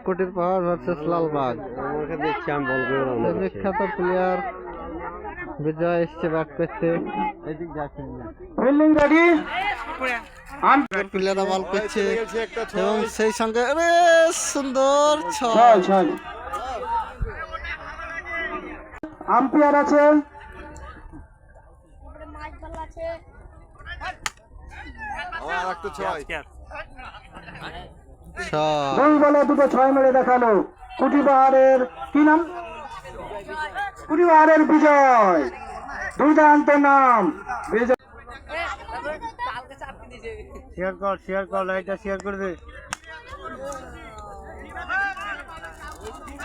কোটির পাহাড় ভার্সেস লালবাগ। বিখ্যাত প্লেয়ার বিজয় এসছে ব্যাট করতে। প্লেয়াররা বল করছে এবং সেই সঙ্গে সুন্দর ছয়। আম্পায়ার আছে, দুই বলে দুটো ছয় মেরে দেখালো কুটিপাহাড়ের কি নাম, কুটিপাহাড়ের বিজয়। দুর্দান্ত নাম বিজয়। শেয়ার কর লাইটটা শেয়ার করে দে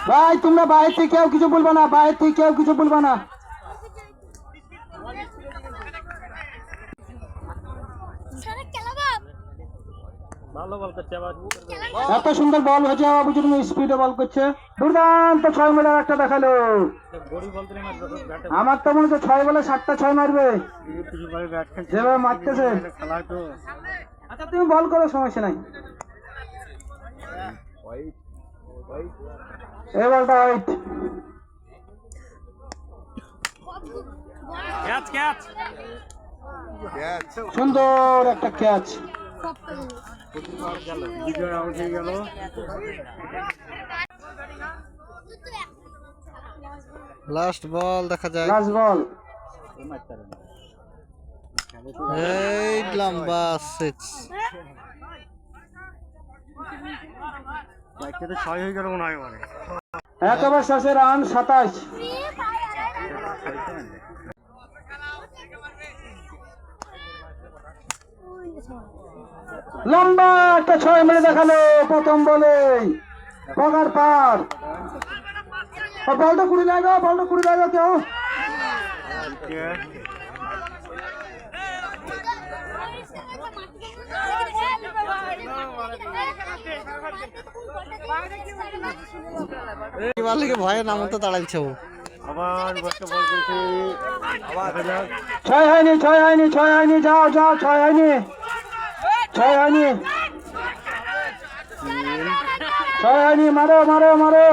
ভাই। তোমরা বাইরে থেকে কেউ কিছু বলবো না, বাইরে থেকে কেউ কিছু বলবো না। এত সুন্দর বল হয়েছে, স্পিডে বল করছে। দুর্দান্ত ছয় মেরে একটা দেখালো। আমার তো মনে হচ্ছে 6 বলে 7টা 6 মারবে যেভাবে মারতেছে। আচ্ছা তুমি বল করো, সমস্যা নাই। এই বলটা হোয়াইট। সুন্দর একটা ক্যাচ। লাস্ট বল দেখা যায়। লাস্ট বল এই লম্বা 6। একেবারে শেষে রান 27। লম্বা একটা 6 মেরে দেখালো প্রথম বলে। পগার পার বলটা কুড়ি লাগো, বলটা কুড়ি লাগো কেউ। ভয়ে নামতে দাঁড়াইছে ও। ছয় হয়নি, ছয় হয়নি, ছয় হয়নি, যাও যাও, ছয় হয়নি, ছয় হয়নি, ছয় হয়নি। মারো মারো মারো।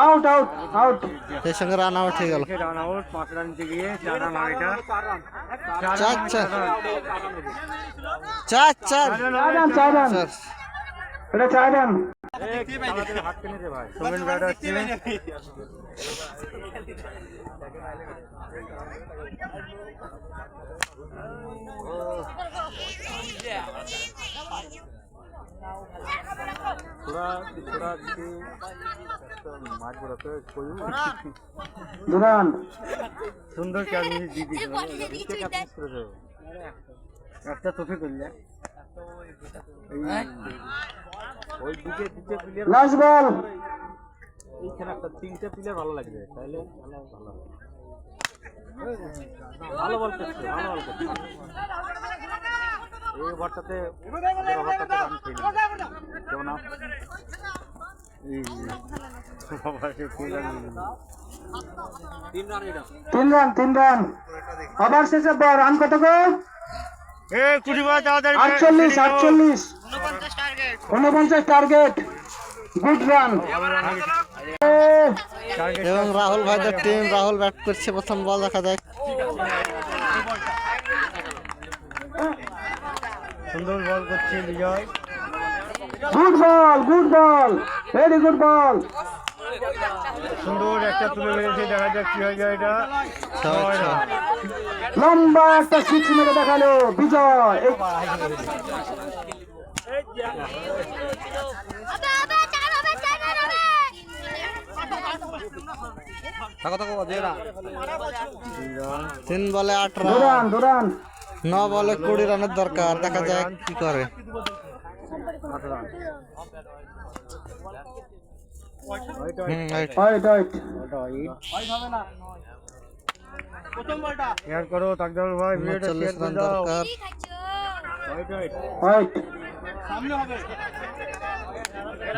Out out out. সেই সঙ্গে রান আউট হয়ে গেল। Run out. 5 রান নিতে গিয়ে 4 রান। এটা 4 রান। সুন্দর একটা চোখে করলে। লাস্ট বল। এইখানে একটা 3টে প্লেয়ার ভালো লাগবে, তাহলে ভালো হবে। ভালো বল করছে, ভালো বল করছে। এই ওভারটাতে রান খেলি কেমন? 3 রান। আবার শেষে রান কত গো? 48 49 টার্গেট। Good run. এবং রাহুল ভাইদের টিম, রাহুল ব্যাট করছে। প্রথম বল দেখা যাক। সুন্দর বল করছে Bijoy. Good ball, good ball, very good ball. সুন্দর একটা তুলে মেরেছে, দেখা যাক কি হয়ে যায়। এটা লম্বা একটা 6 মেরে দেখালো বিজয়। তিন বলে 8 রান। 9 বলে 20 রানের দরকার। দেখা যায় কি করে। করো তাকদার ভাই, 40 রান দরকার।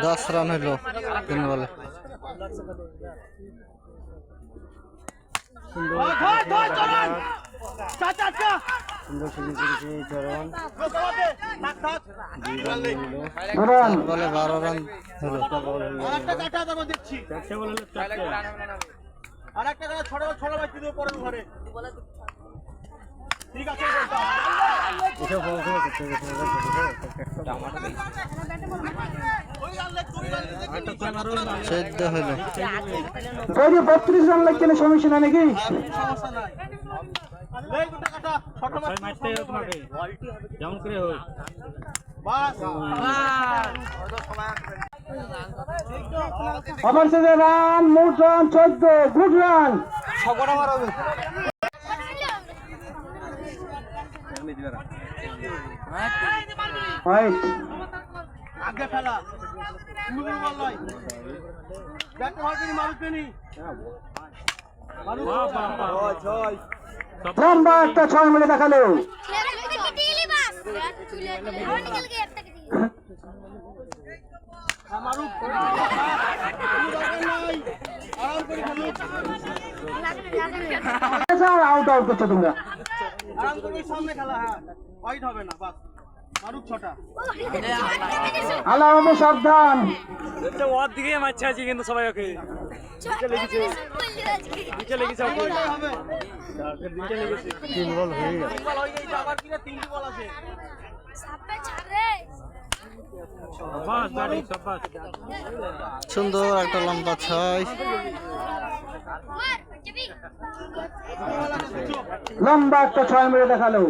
10 রান হলো 3 বলে। সুন্দর সুযোগ করেছে চরণ। বলে 12 রান হলো। এসব পড়াশোনা করতে হবে। চোদ্দ হলো। 32 রান লাগছে না, সমস্যা না নাকি? আবার সে রান, মোট রান 14, গুড রান। Right. লম্বা একটা 6 মিলে দেখালো। আউট আউট করছো তোমরা। আল্লাহ হবে সাবধান। ওর দিকে মারছে আছে কিন্তু সবাই ওকে তিন বল হয়ে গেল। সুন্দর একটা লম্বা 6। লম্বা একটা 6 মিলে দেখালো।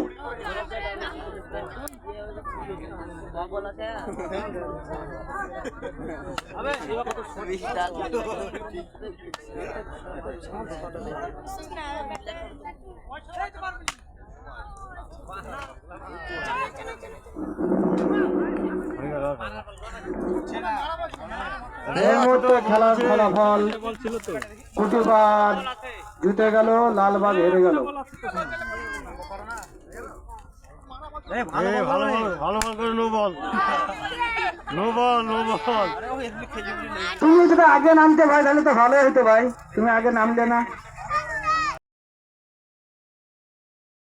এই মুহূর্তে খেলার ফলাফল কুটিবাদ জিতে গেল, লালবাগ হেরে গেল। ভালো ভালো করে নো বল। তুমি যদি আগে নামতে ভাই তাহলে তো ভালো হতো ভাই, তুমি আগে নামলে না।